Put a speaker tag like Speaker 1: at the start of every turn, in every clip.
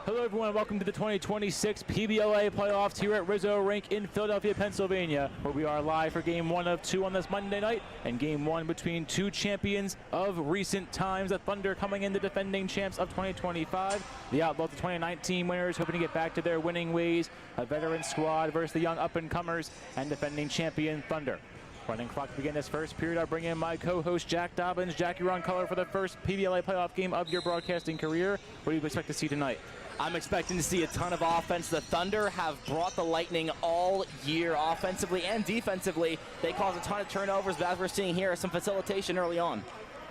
Speaker 1: Hello everyone, welcome to the 2026 PBLA playoffs here at Rizzo Rink in Philadelphia, Pennsylvania, where we are live for game 1 of 2 on this Monday night, and game 1 between two champions of recent times. The Thunder coming in the defending champs of 2025. The Outlaws, the 2019 winners, hoping to get back to their winning ways. A veteran squad versus the young up-and-comers and defending champion Thunder. Running clock to begin this first period. I'll bring in my co-host Jack Dobbins. Jack, you're on color for the first PBLA playoff game of your broadcasting career. What do you expect to see tonight?
Speaker 2: I'm expecting to see a ton of offense. The Thunder have brought the Lightning all year, offensively and defensively. They cause a ton of turnovers, but as we're seeing here, some facilitation early on.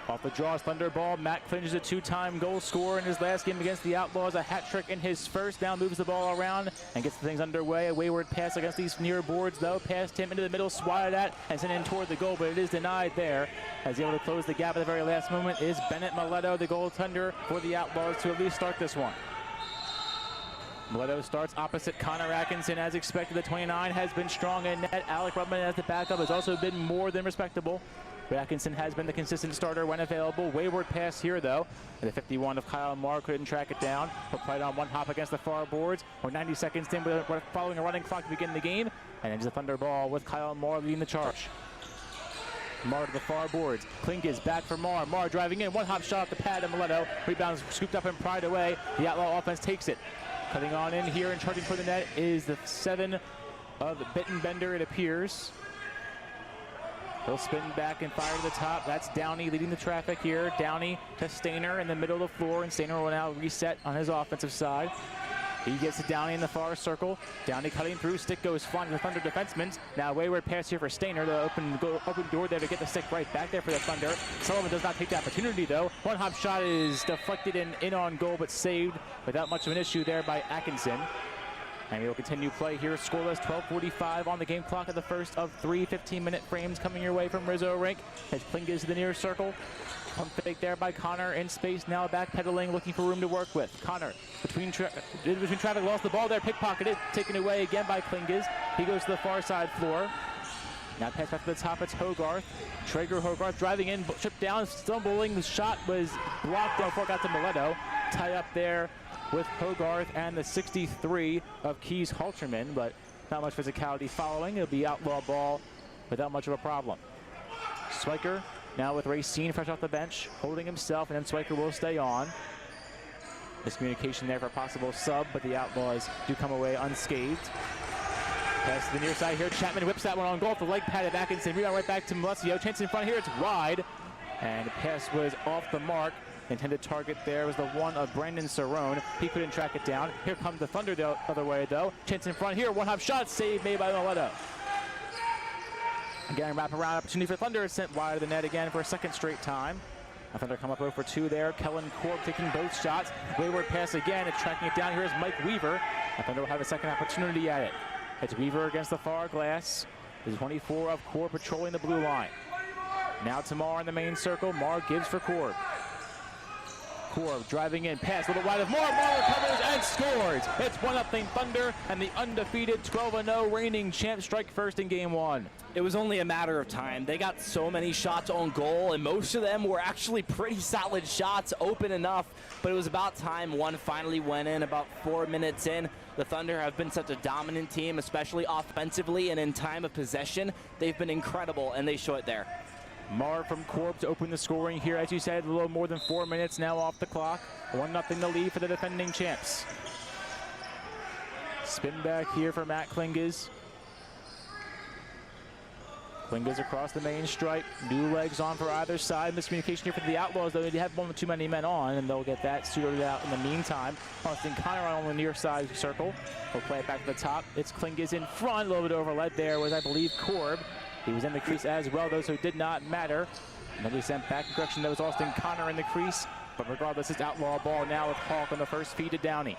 Speaker 1: Off the draws, Thunder ball. Matt Clinch is a two-time goal scorer in his last game against the Outlaws. A hat trick in his first. Now moves the ball around and gets things underway. A wayward pass against these near boards, though. Past him into the middle, swatted at, and sent in toward the goal, but it is denied there. As able to close the gap at the very last moment is Bennett Mileto, the goaltender for the Outlaws, to at least start this one. Mileto starts opposite Connor Atkinson as expected. The 29 has been strong in net. Alec Rubman as the backup has also been more than respectable. But Atkinson has been the consistent starter when available. Wayward pass here, though. And the 51 of Kyle Marr couldn't track it down. He'll play it on one hop against the far boards. We're 90 seconds in, following a running clock to begin the game. And it's a Thunder ball with Kyle Marr leading the charge. Marr to the far boards. Klink is back for Marr. Marr driving in. One hop shot off the pad of Mileto. Rebounds scooped up and pried away. The Outlaw offense takes it. Cutting on in here and charging for the net is the 7 of Bittenbender, it appears. He'll spin back and fire to the top. That's Downey leading the traffic here. Downey to Stainer in the middle of the floor, and Stainer will now reset on his offensive side. He gets to Downey in the far circle. Downey cutting through. Stick goes flying to the Thunder defenseman. Now wayward pass here for Stainer. The open door there to get the stick right back there for the Thunder. Sullivan does not take the opportunity, though. One hop shot is deflected and in on goal, but saved without much of an issue there by Atkinson. And we will continue play here. Scoreless, 12:45 on the game clock at the first of 3 15-minute frames coming your way from Rizzo Rink. As Klink is to the near circle. Pump fake there by Connor in space, now backpedaling, looking for room to work with. Connor between traffic, lost the ball there, pickpocketed, taken away again by Klinges. He goes to the far side floor. Now pass back to the top, it's Hogarth. Traeger Hogarth driving in, tripped down, stumbling. The shot was blocked before it got to Mileto. Tie up there with Hogarth and the 63 of Keys Halterman, but not much physicality following. It'll be Outlaw ball without much of a problem. Swiker now with Racine fresh off the bench, holding himself, and then Swiker will stay on. Miscommunication there for a possible sub, but the Outlaws do come away unscathed. Pass to the near side here. Chapman whips that one on goal. The leg pad of Atkinson. Rebound right back to Malesio. Chance in front here. It's wide. And the pass was off the mark. Intended target there was the 1 of Brandon Cerrone. He couldn't track it down. Here comes the Thunder the other way, though. Chance in front here. One hop shot. Save made by Mileto. Again, wraparound opportunity for Thunder. Sent wide of the net again for a second straight time. Thunder come up 0 for 2 there. Kellen Korb taking both shots. Wayward pass again. It's tracking it down. Here is Mike Weaver. Thunder will have a second opportunity at it. It's Weaver against the far glass. There's 24 of Korb patrolling the blue line. Now to Marr in the main circle. Marr gives for Korb. Korb driving in, pass a little wide of Marr. Marr recovers and scores. It's 1-0 Thunder, and the undefeated 12-0 reigning champs strike first in game 1.
Speaker 2: It was only a matter of time. They got so many shots on goal, and most of them were actually pretty solid shots, open enough, but it was about time one finally went in. About 4 minutes in, the Thunder have been such a dominant team, especially offensively, and in time of possession, they've been incredible, and they show it there.
Speaker 1: Marr from Korb to open the scoring here. As you said, a little more than 4 minutes now off the clock. 1-0 the lead for the defending champs. Spin back here for Matt Klinges. Klinges across the main stripe. New legs on for either side. Miscommunication here for the Outlaws, though they have one too many men on, and they'll get that sorted out in the meantime. Austin Connor on the near side circle. He'll play it back to the top. It's Klinges in front. A little bit overled there was, I believe, Korb. He was in the crease as well, though, so it did not matter. And then he sent back in correction. That was Austin Connor in the crease. But regardless, it's Outlaw ball now with Hawk on the first feed to Downey.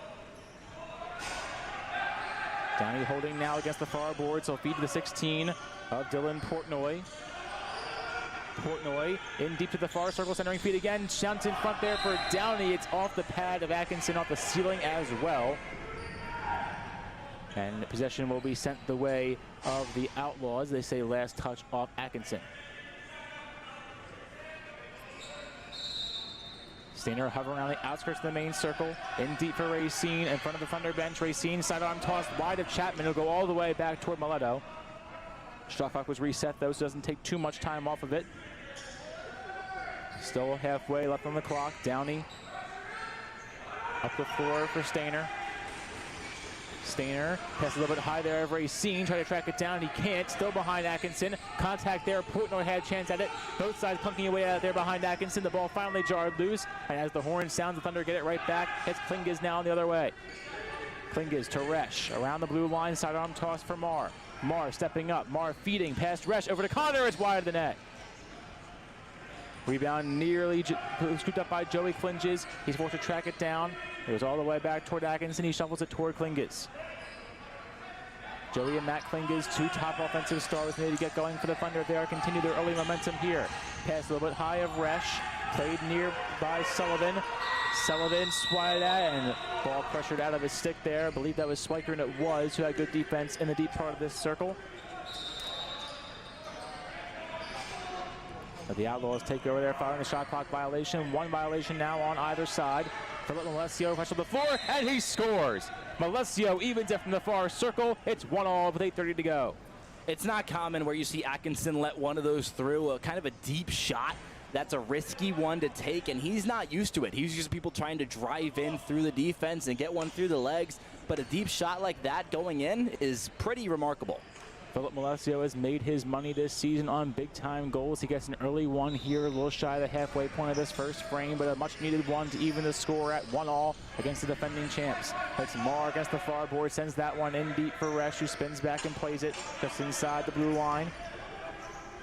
Speaker 1: Downey holding now against the far board, so feed to the 16 of Dylan Portnoy. Portnoy in deep to the far circle, centering feed again. Shouts in front there for Downey. It's off the pad of Atkinson, off the ceiling as well. And possession will be sent the way of the Outlaws. They say last touch off Atkinson. Stainer hovering around the outskirts of the main circle. In deep for Racine, in front of the Thunder bench. Racine sidearm tossed wide of Chapman. It'll go all the way back toward Mileto. Shot clock was reset though, so doesn't take too much time off of it. Still halfway left on the clock. Downey up the floor for Stainer. Stainer passes a little bit high there of Racine, trying to track it down. He can't. Still behind Atkinson. Contact there. Portnoy had a chance at it. Both sides clunking away out there behind Atkinson. The ball finally jarred loose. And as the horn sounds, the Thunder get it right back. It's Klinges now the other way. Klinges to Resch. Around the blue line. Sidearm toss for Marr. Marr stepping up. Marr feeding past Resch. Over to Connor. It's wide of the net. Rebound nearly scooped up by Joey Klinges. He's forced to track it down. It was all the way back toward Atkinson. He shuffles it toward Klinges. Joey and Matt Klinges, two top offensive stars, needed to get going for the Thunder. They are continue their early momentum here. Pass a little bit high of Resch. Played near by Sullivan. Sullivan swatted at and ball pressured out of his stick there. I believe that was Swiker, and it was, who had good defense in the deep part of this circle. But the Outlaws take over there, following the shot clock violation. One violation now on either side. Philip Malesio rushes the floor, and he scores. Malesio evens it from the far circle. It's 1-1 with 8:30 to go.
Speaker 2: It's not common where you see Atkinson let one of those through, a kind of a deep shot. That's a risky one to take, and he's not used to it. He's used to people trying to drive in through the defense and get one through the legs. But a deep shot like that going in is pretty remarkable.
Speaker 1: Philip Malesio has made his money this season on big-time goals. He gets an early one here, a little shy of the halfway point of this first frame, but a much-needed one to even the score at 1-1 against the defending champs. It's Marr against the far board, sends that one in deep for Resch, who spins back and plays it just inside the blue line.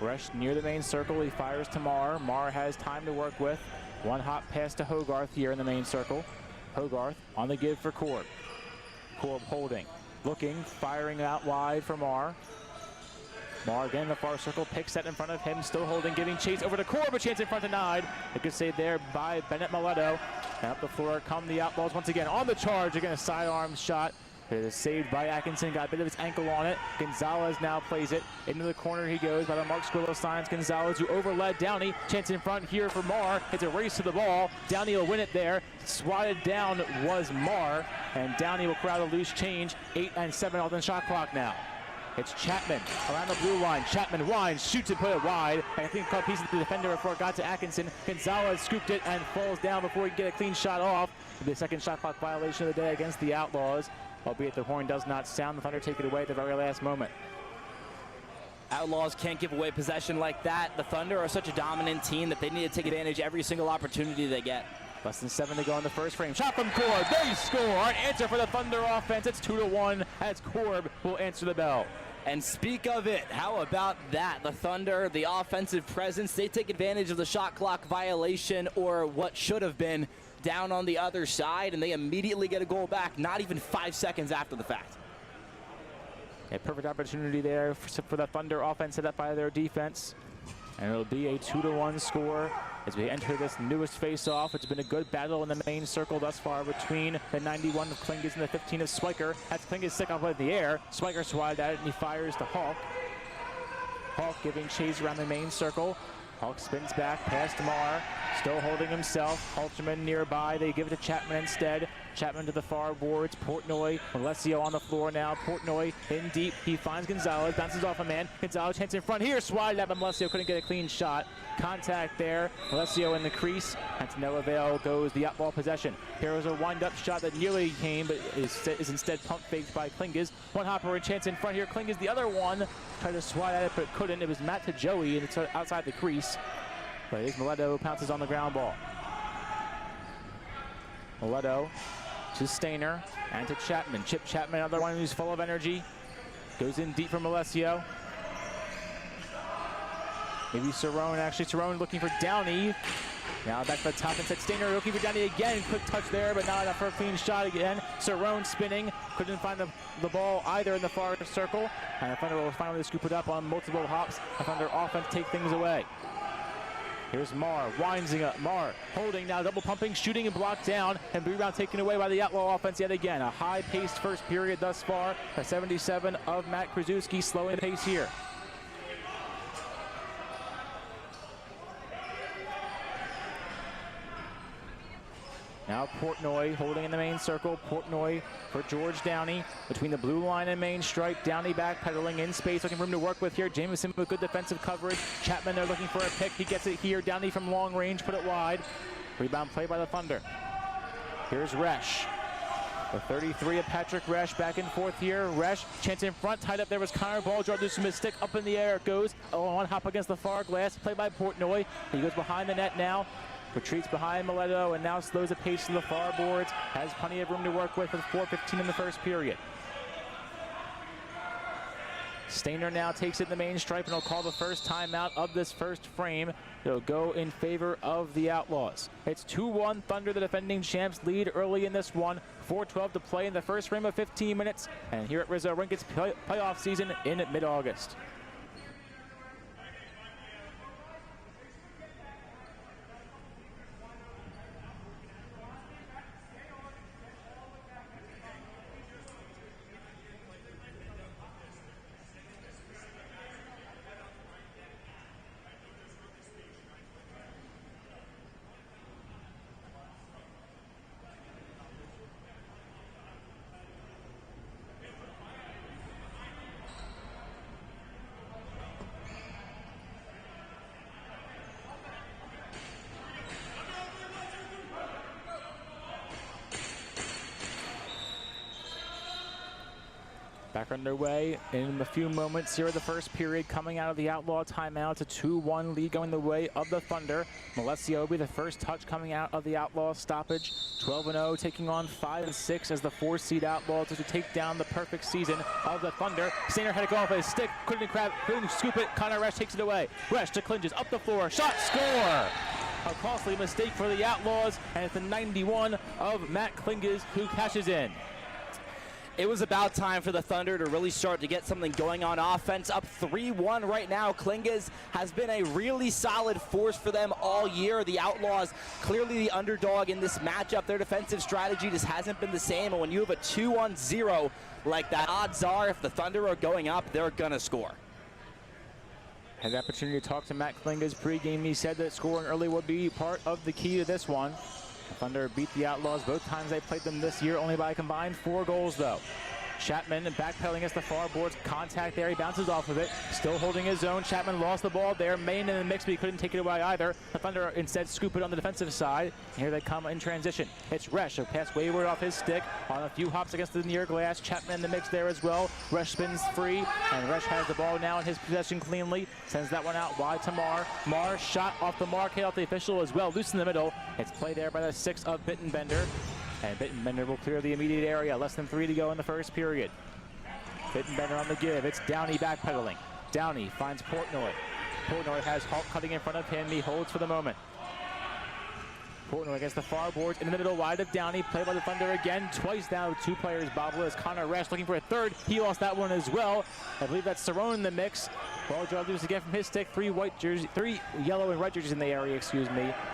Speaker 1: Resch near the main circle. He fires to Marr. Marr has time to work with. One hop pass to Hogarth here in the main circle. Hogarth on the give for Korb. Korb holding, looking, firing out wide for Marr. Marr again in the far circle, picks set in front of him, still holding, giving chase over to Korb, a chance in front denied. A good save there by Bennett Mileto. And up the floor come the Outlaws once again on the charge. Again, a sidearm shot. It is saved by Atkinson, got a bit of his ankle on it. Gonzalez now plays it. Into the corner he goes by the Mark Squillo signs. Gonzalez, who overled Downey. Chance in front here for Marr. It's a race to the ball. Downey will win it there. Swatted down was Marr. And Downey will crowd a loose change. 8 and 7 on the shot clock now. It's Chapman around the blue line. Chapman winds, shoots and put it wide. I think caught piece of the defender before it got to Atkinson. Gonzalez scooped it and falls down before he can get a clean shot off. The second shot clock violation of the day against the Outlaws. Albeit the horn does not sound, the Thunder take it away at the very last moment.
Speaker 2: Outlaws can't give away possession like that. The Thunder are such a dominant team that they need to take advantage of every single opportunity they get.
Speaker 1: Less than 7 to go in the first frame. Shot from Korb. They score. An answer for the Thunder offense. It's 2-1 as Korb will answer the bell.
Speaker 2: And speak of it, how about that? The Thunder, the offensive presence, they take advantage of the shot clock violation, or what should have been down on the other side, and they immediately get a goal back, not even 5 seconds after the fact.
Speaker 1: A perfect opportunity there for the Thunder offense set up by their defense. And it'll be a 2-1 score as we enter this newest face-off. It's been a good battle in the main circle thus far between the 91 of Klinges and the 15 of Swiker. That's Klinges stick off in the air. Swiker swatted at it and he fires to Hawk. Hawk giving chase around the main circle. Hawk spins back past Marr, still holding himself. Halterman nearby, they give it to Chapman instead. Chapman to the far boards, Portnoy, Malesio on the floor now. Portnoy in deep, he finds Gonzalez, bounces off a man. Gonzalez chance in front here, swatted at, but Malesio couldn't get a clean shot. Contact there, Malesio in the crease, and to no avail goes the outball possession. Here was a wind-up shot that nearly came, but is instead pump faked by Klinges. One hopper and chance in front here. Klinges the other one, tried to swat at it, but couldn't. It was Matt to Joey, and it's outside the crease. But it is Mileto pounces on the ground ball. Mileto to Stainer and to Chapman. Chip Chapman, another one who's full of energy. Goes in deep for Malesio. Maybe Cerrone, actually Cerrone looking for Downey. Now back to the top and set Stainer looking for Downey again. Quick touch there, but not enough for a clean shot again. Cerrone spinning, couldn't find the ball either in the far circle. And the Thunder will finally scoop it up on multiple hops. The Thunder offense take things away. Here's Marr, winding up. Marr holding now, double pumping, shooting and blocked down, and rebound taken away by the Outlaw offense yet again. A high-paced first period thus far. A 77 of Matt Krasuski slowing the pace here. Now Portnoy holding in the main circle. Portnoy for George Downey between the blue line and main stripe. Downey backpedaling in space, looking for room to work with here. Jameson with good defensive coverage. Chapman there looking for a pick. He gets it here. Downey from long range, put it wide. Rebound play by the Thunder. Here's Resch. The 33 of Patrick Resch back and forth here. Resch, chance in front, tied up there was Connor. Ball drawn loose from his stick, up in the air it goes. On hop against the far glass, play by Portnoy. He goes behind the net now. Retreats behind Mileto and now slows the pace to the far boards. Has plenty of room to work with 4:15 in the first period. Stainer now takes it in the main stripe and will call the first timeout of this first frame. It'll go in favor of the Outlaws. It's 2-1 Thunder, the defending champs, lead early in this one. 4:12 to play in the first frame of 15 minutes. And here at Rizzo Rink, it's playoff season in mid-August. Back underway in a few moments here in the first period, coming out of the Outlaw timeout. It's a 2-1 lead going the way of the Thunder. Malesio will be the first touch coming out of the Outlaw stoppage. 12-0 taking on 5-6 as the 4-seed Outlaws to take down the perfect season of the Thunder. Stainer had to go off his stick, couldn't scoop it. Connor Resch takes it away. Resch to Clinges, up the floor, shot, score! A costly mistake for the Outlaws, and it's the 91 of Matt Clinges who cashes in.
Speaker 2: It was about time for the Thunder to really start to get something going on offense. Up 3-1 right now. Clinges has been a really solid force for them all year. The Outlaws clearly the underdog in this matchup. Their defensive strategy just hasn't been the same. And when you have a 2-on-0 like that, odds are if the Thunder are going up, they're going to score.
Speaker 1: Had the opportunity to talk to Matt Clinges pregame. He said that scoring early would be part of the key to this one. The Thunder beat the Outlaws both times they played them this year, only by a combined 4 goals though. Chapman backpedaling against the far boards, contact there, he bounces off of it, still holding his own. Chapman lost the ball there, Main in the mix, but he couldn't take it away either. The Thunder instead scoop it on the defensive side. Here they come in transition. It's Resch, a pass wayward off his stick, on a few hops against the near glass. Chapman in the mix there as well. Resch spins free, and Resch has the ball now in his possession cleanly. Sends that one out wide to Marr. Marr shot off the mark, hit off the official as well, loose in the middle. It's played there by the 6 of Bittenbender. And Bittenbender will clear the immediate area. Less than 3 to go in the first period. Bittenbender on the give. It's Downey backpedaling. Downey finds Portnoy. Portnoy has Hulk cutting in front of him. He holds for the moment. Portnoy against the far boards in the middle, wide of Downey. Play by the Thunder again. Twice now, 2 players bobble as Connor Resch looking for a third. He lost that one as well. I believe that's Cerrone in the mix. Ball drawn loose again from his stick. 3 yellow and red jerseys in the area,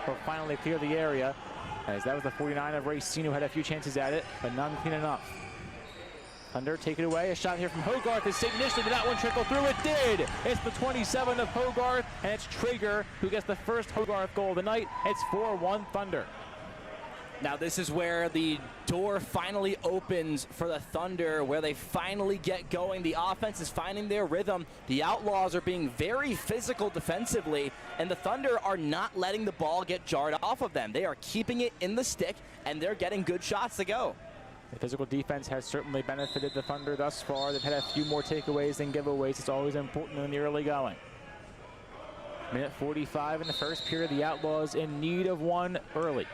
Speaker 1: will finally clear the area. As that was the 49 of Racine, who had a few chances at it, but none clean enough. Thunder take it away. A shot here from Hogarth is saved initially, but that one trickle through. It did! It's the 27 of Hogarth, and it's Traeger who gets the first Hogarth goal of the night. It's 4-1 Thunder.
Speaker 2: Now this is where the door finally opens for the Thunder, where they finally get going. The offense is finding their rhythm. The Outlaws are being very physical defensively, and the Thunder are not letting the ball get jarred off of them. They are keeping it in the stick, and they're getting good shots to go.
Speaker 1: The physical defense has certainly benefited the Thunder thus far. They've had a few more takeaways than giveaways. It's always important in the early going. Minute 45 in the first period. The Outlaws in need of one early.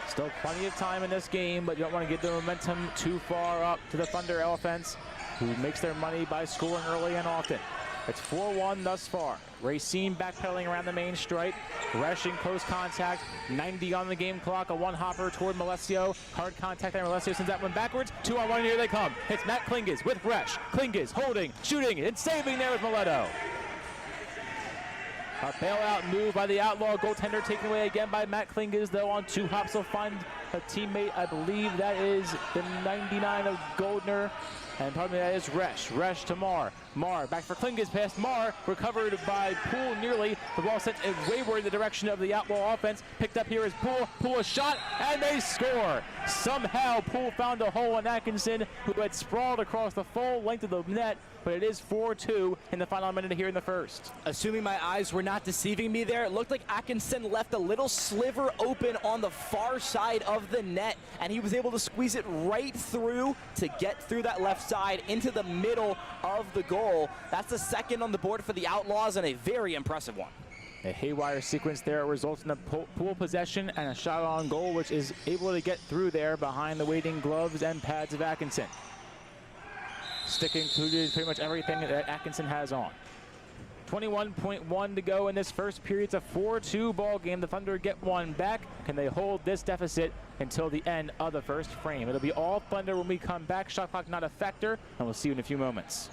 Speaker 1: Still plenty of time in this game, but you don't want to get the momentum too far up to the Thunder offense, who makes their money by scoring early and often. It's 4-1 thus far. Racine backpedaling around the main stripe. Resch in close contact. 90 on the game clock. A one-hopper toward Malesio. Hard contact there. Malesio sends that one backwards. 2-on-1, here they come. It's Matt Clinges with Resch. Clinges holding, shooting, and saving there with Mileto. A bailout move by the Outlaw goaltender, taken away again by Matt Clinges, though on 2 hops. He'll find a teammate. I believe that is the 99 of Goldner. And probably that is Resch. Resch to Marr. Marr back for Klinges, past Marr. Recovered by Poole nearly. The ball sent wayward in the direction of the Outlaw offense. Picked up here is Poole. Poole a shot, and they score. Somehow Poole found a hole on Atkinson, who had sprawled across the full length of the net. But it is 4-2 in the final minute here in the first.
Speaker 2: Assuming my eyes were not deceiving me there, it looked like Atkinson left a little sliver open on the far side of the net, and he was able to squeeze it right through to get through that left side into the middle of the goal. That's the second on the board for the Outlaws, and a very impressive one.
Speaker 1: A haywire sequence there results in a Poole possession and a shot on goal, which is able to get through there behind the waiting gloves and pads of Atkinson. Sticking to pretty much everything that Atkinson has on. 21.1 to go in this first period. It's a 4-2 ball game. The Thunder get one back. Can they hold this deficit until the end of the first frame? It'll be all Thunder when we come back. Shot clock not a factor, and we'll see you in a few moments.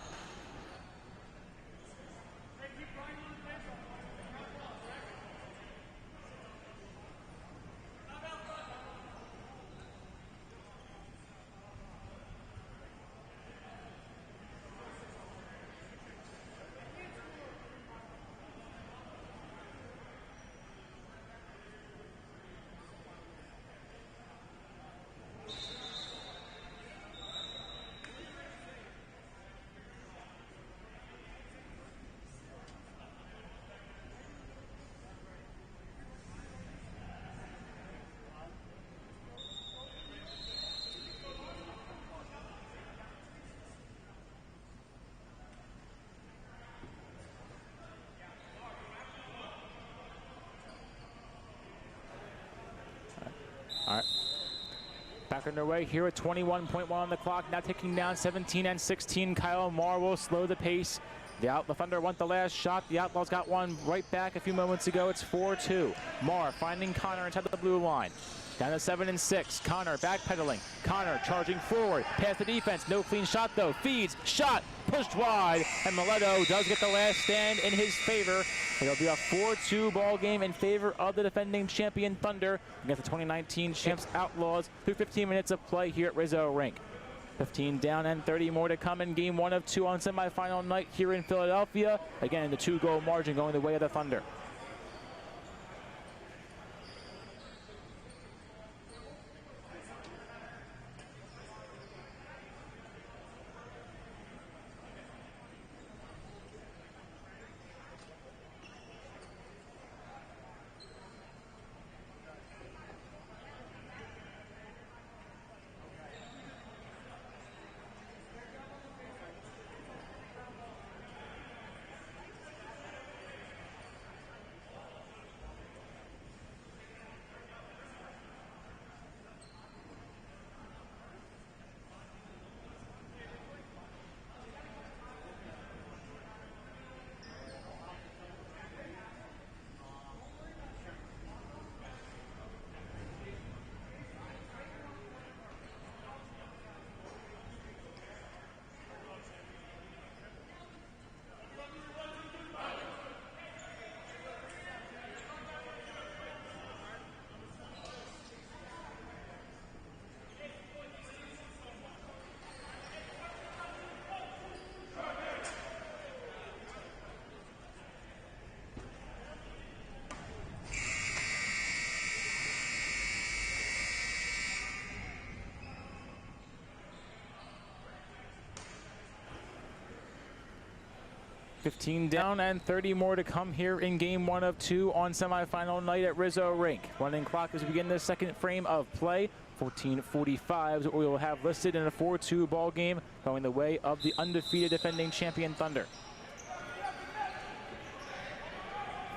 Speaker 1: All right. Back underway here at 21.1 on the clock. Now ticking down 17 and 16. Kyle Marr will slow the pace. The Thunder want the last shot. The Outlaws got one right back a few moments ago. It's 4-2. Marr finding Connor inside the blue line. Down to 7 and 6. Connor backpedaling. Connor charging forward. Past the defense. No clean shot though. Feeds. Shot. Pushed wide. And Mileto does get the last stand in his favor. It'll be a 4-2 ball game in favor of the defending champion Thunder against the 2019 champs Outlaws through 15 minutes of play here at Rizzo Rink. 15 down and 30 more to come in game 1 of 2 on semifinal night here in Philadelphia. Again, the 2-goal margin going the way of the Thunder. $15 down and 30 more to come here in game 1 of 2 on semifinal night at Rizzo Rink. Running clock as we begin the second frame of play. 14:45 is what we will have listed in a 4-2 ball game going the way of the undefeated defending champion Thunder.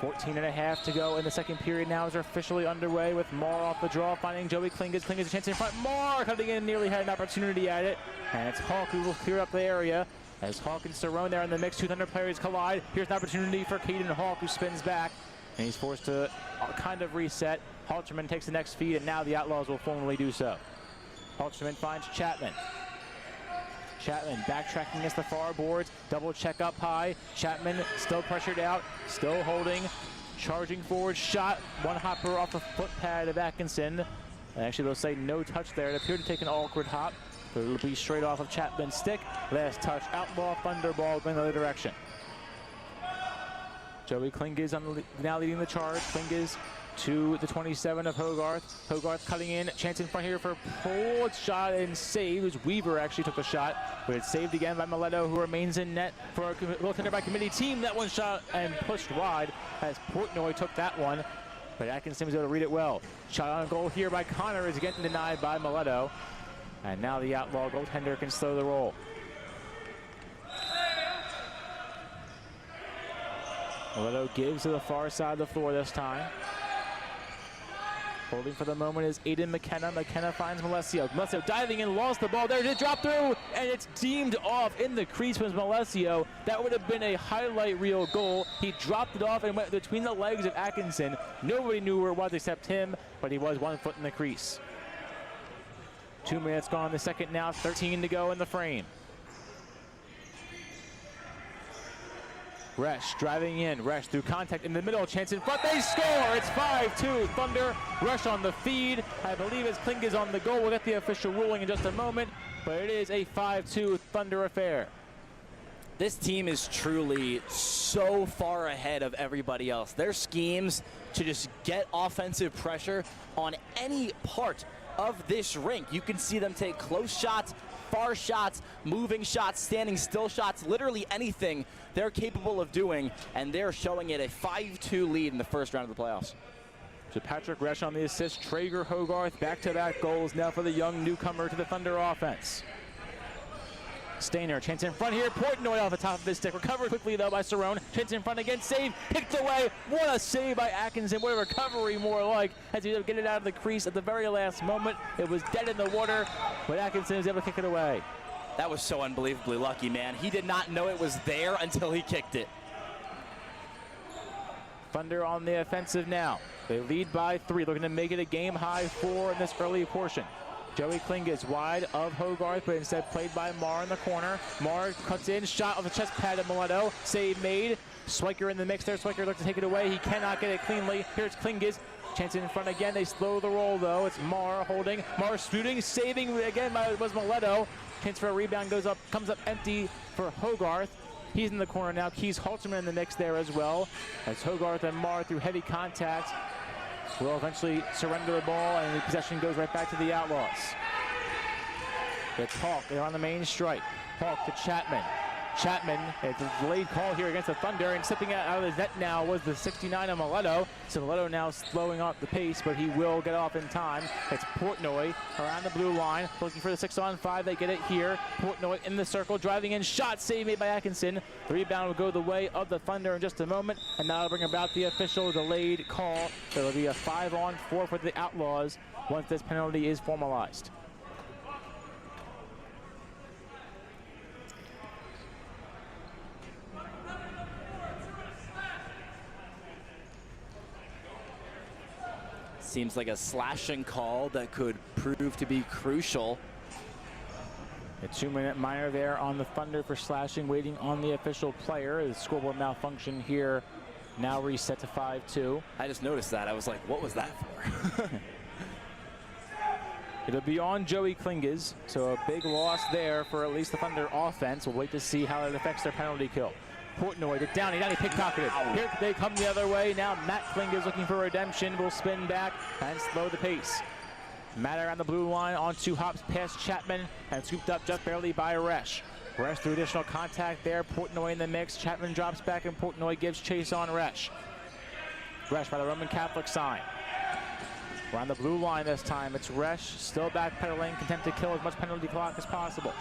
Speaker 1: 14.5 to go in the second period now is officially underway with Marr off the draw, finding Joey Klinges. Klinges a chance in front. Marr cutting in, nearly had an opportunity at it. And it's Hawk who will clear up the area. As Hawk and Cerrone there in the mix, 2 Thunder players collide. Here's an opportunity for Caden Hawk, who spins back. And he's forced to kind of reset. Halterman takes the next feed, and now the Outlaws will formally do so. Halterman finds Chapman. Chapman backtracking against the far boards. Double check up high. Chapman still pressured out, still holding. Charging forward, shot. One hopper off the foot pad of Atkinson. And actually, they'll say no touch there. It appeared to take an awkward hop, but it'll be straight off of Chapman's stick. Last touch, Outlaw, Thunderball going the other direction. Joey Klinges now leading the charge. Klinges to the 27 of Hogarth. Hogarth cutting in, chance in front here for pull. It's shot and saved. It was Weaver actually took the shot, but it's saved again by Mileto, who remains in net for a goaltender by committee team. That one shot and pushed wide as Portnoy took that one, but Atkinson was able to read it well. Shot on goal here by Connor is getting denied by Mileto, and now the Outlaw goaltender can slow the roll. Mileto gives to the far side of the floor this time. Holding for the moment is Aiden McKenna. McKenna finds Malesio. Malesio diving in, lost the ball. There it is, drop through, and it's deemed off in the crease from Malesio. That would have been a highlight reel goal. He dropped it off and went between the legs of Atkinson. Nobody knew where it was except him, but he was 1 foot in the crease. 2 minutes gone in the second now, 13 to go in the frame. Resch driving in. Resch through contact in the middle. Chance in front. They score. It's 5-2. Thunder. Resch on the feed. I believe it's Klinges on the goal. We'll get the official ruling in just a moment, but it is a 5-2 Thunder affair.
Speaker 2: This team is truly so far ahead of everybody else. Their schemes to just get offensive pressure on any part of this rink. You can see them take close shots, far shots, moving shots, standing still shots, literally anything they're capable of doing, and they're showing it a 5-2 lead in the first round of the playoffs.
Speaker 1: So Patrick Resch on the assist, Traeger Hogarth, back-to-back goals now for the young newcomer to the Thunder offense. Stainer, chance in front here, Portnoy off the top of his stick, recovered quickly though by Cerrone, chance in front again, save, picked away, what a save by Atkinson, what a recovery more like, as he was able to get it out of the crease at the very last moment. It was dead in the water, but Atkinson was able to kick it away.
Speaker 2: That was so unbelievably lucky, man. He did not know it was there until he kicked it.
Speaker 1: Thunder on the offensive now. They lead by 3, looking to make it a game-high 4 in this early portion. Joey Klinges wide of Hogarth, but instead played by Marr in the corner. Marr cuts in, shot off the chest pad of Mileto. Save made. Swiker in the mix there. Swiker looks to take it away. He cannot get it cleanly. Here's Klinges. Chance in front again. They slow the roll though. It's Marr holding. Marr shooting, saving again was Mileto. Chance for a rebound goes up, comes up empty for Hogarth. He's in the corner now. Keys Halterman in the mix there as well, as Hogarth and Marr through heavy contact will eventually surrender the ball, and the possession goes right back to the Outlaws. It's Hawk, they're on the main strike. Hawk to Chapman. Chapman, it's a delayed call here against the Thunder, and slipping out of the net now was the 69 of Mileto. So Mileto now slowing up the pace, but he will get off in time. It's Portnoy around the blue line, looking for the 6-on-5. They get it here. Portnoy in the circle, driving in, shot, save made by Atkinson. The rebound will go the way of the Thunder in just a moment, and that'll bring about the official delayed call. So it'll be a 5-on-4 for the Outlaws once this penalty is formalized.
Speaker 2: Seems like a slashing call that could prove to be crucial.
Speaker 1: A 2-minute minor there on the Thunder for slashing, waiting on the official player. The scoreboard malfunction here, now reset to 5-2.
Speaker 2: I just noticed that. I was like, what was that for?
Speaker 1: It'll be on Joey Klinges, so a big loss there for at least the Thunder offense. We'll wait to see how it affects their penalty kill. Portnoy to Downey, Downey pickpocketed. Here they come the other way. Now Matt Klinges looking for redemption, will spin back and slow the pace. Matt around the blue line on 2 hops past Chapman and scooped up just barely by Resch. Resch through additional contact there. Portnoy in the mix. Chapman drops back and Portnoy gives chase on Resch. Resch by the Roman Catholic sign. Around the blue line this time. It's Resch still backpedaling, content to kill as much penalty clock as possible.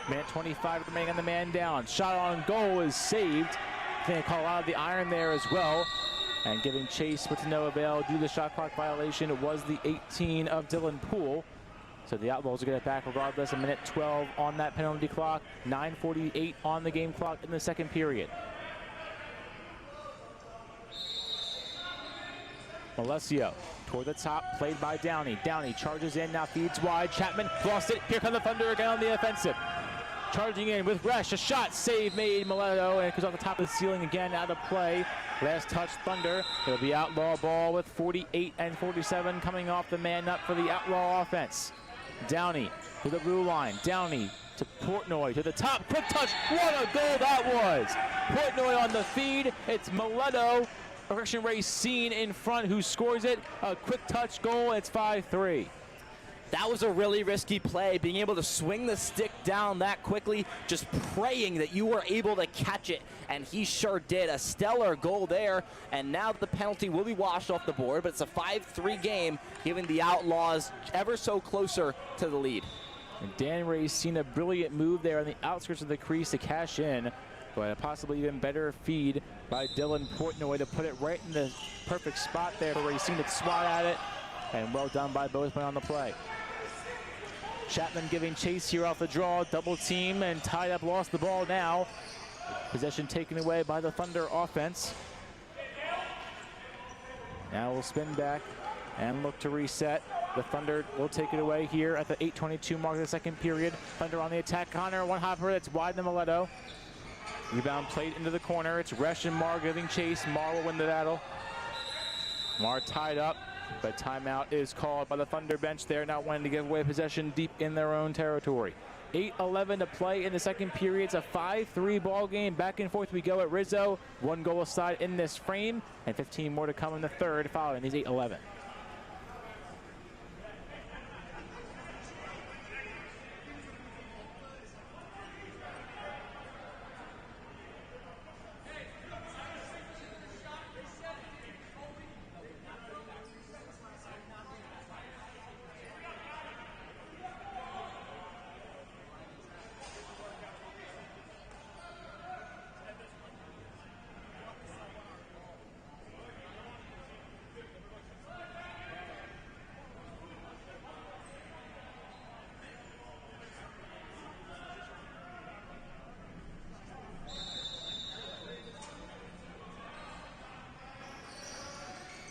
Speaker 1: Minute 25 remaining on the man down. Shot on goal is saved. I think they call out of the iron there as well. And giving chase, but to no avail due to the shot clock violation. It was the 18 of Dylan Poole. So the Outlaws will get it back regardless. A minute 12 on that penalty clock. 9:48 on the game clock in the second period. Malesio toward the top, played by Downey. Downey charges in, now feeds wide. Chapman lost it. Here come the Thunder again on the offensive. charging in with Resch, a shot, save made, Mileto, and it goes off the top of the ceiling again, out of play. Last touch, Thunder. It'll be Outlaw ball with 48 and 47 coming off the man up for the Outlaw offense. Downey to the blue line, Downey to Portnoy, to the top, quick touch, what a goal that was! Portnoy on the feed, it's Mileto, correction Racine in front who scores it, a quick touch goal, it's 5-3.
Speaker 2: That was a really risky play, being able to swing the stick down that quickly, just praying that you were able to catch it, and he sure did. A stellar goal there, and now the penalty will be washed off the board, but it's a 5-3 game, giving the Outlaws ever so closer to the lead.
Speaker 1: And Dan Racine, a brilliant move there on the outskirts of the crease to cash in, but a possibly even better feed by Dylan Portnoy to put it right in the perfect spot there for Racine to swat at it, and well done by both men on the play. Chapman giving chase here off the draw, double team, and tied up, lost the ball now. Possession taken away by the Thunder offense. Now we'll spin back and look to reset. The Thunder will take it away here at the 8:22 mark of the second period. Thunder on the attack. Connor, one hopper that's wide to Mileto. Rebound played into the corner. It's Resch and Marr giving chase. Marr will win the battle. Marr tied up, but timeout is called by the Thunder bench there, not wanting to give away possession deep in their own territory. 8:11 to play in the second period. It's a 5-3 ball game. Back and forth we go at Rizzo. 1 goal aside in this frame, and 15 more to come in the third following these 8:11.